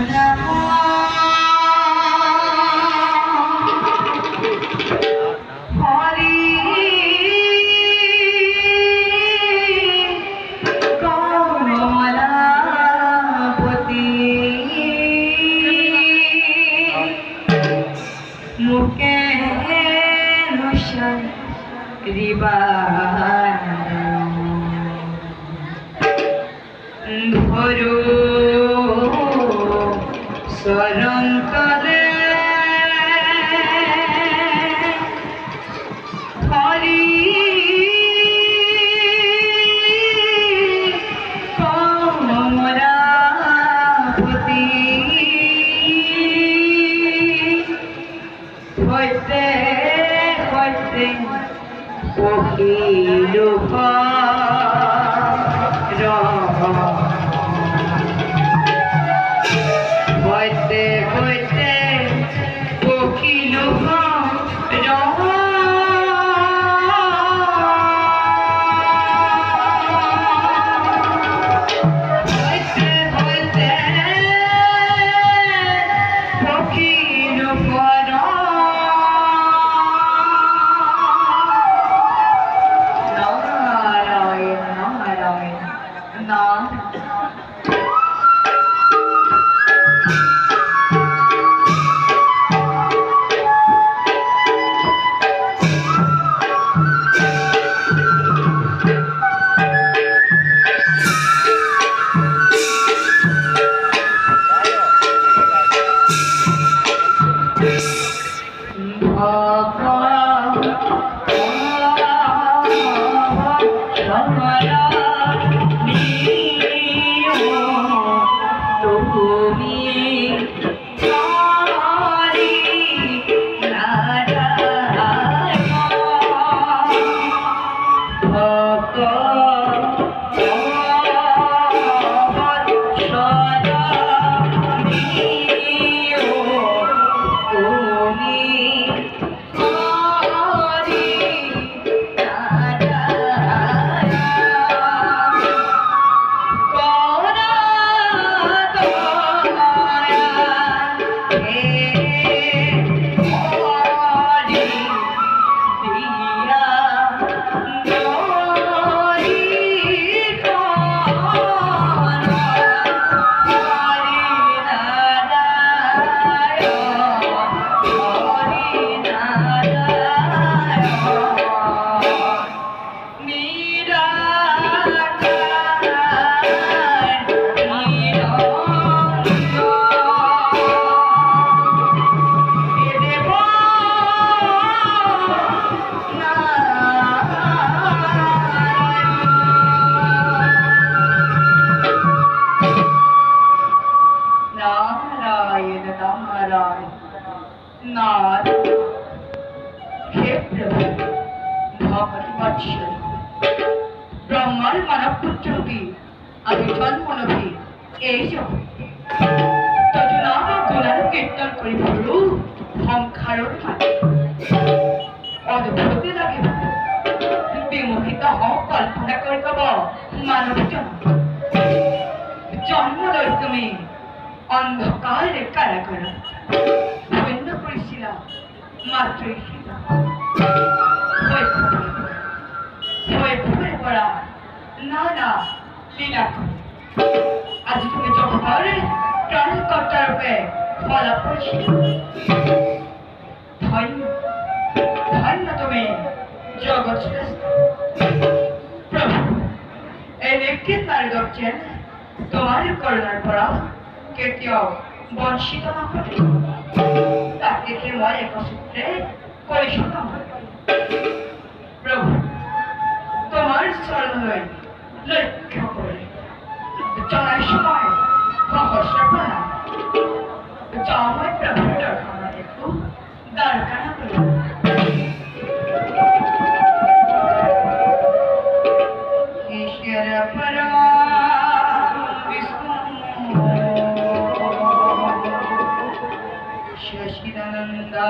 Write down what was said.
ধরো শরণ করে হরি কমলাপতি হইতে হইতে কোকিল হইতে হইতে কোকিল হইতে হইতে কোকিল নারায়ণ নারায়ণ না ব্রহ্মার মানব পুত্র কি আমি জন্ম নবী এই তজনাম গুণার কীর্তন করি প্রভু সংসাৰৰ অদ্ভুত লাগে বিমোহিত হওঁ কল্পনা কৰি কব মানৱ জন্ম লৈ তুমি অন্ধকাৰ কাৰাগাৰ ধন্য কৰিছিলা মাতৃ পৰা নানা লীলা আজি তুমি জগতৰ ত্ৰাণকৰ্তা ৰূপে ফলা পৰিছিলা ধন্য ধন্য তুমি জগত শ্ৰেষ্ঠ প্ৰভু এনে কি নাৰীদক যেন তোমাৰ কৰুণাৰ পৰা কেতিয়াও বঞ্চিত নকৰে তাকে মই একসূত্ৰে কৰিছোঁ প্ৰভু তোমার চরণলৈ লক্ষ্য করে চলার সময় সহস্র প্রণাম জয় প্রভুর দর্শন একটু দরকার ঈশ্বর পরা বিষ্ণু শশিদানন্দা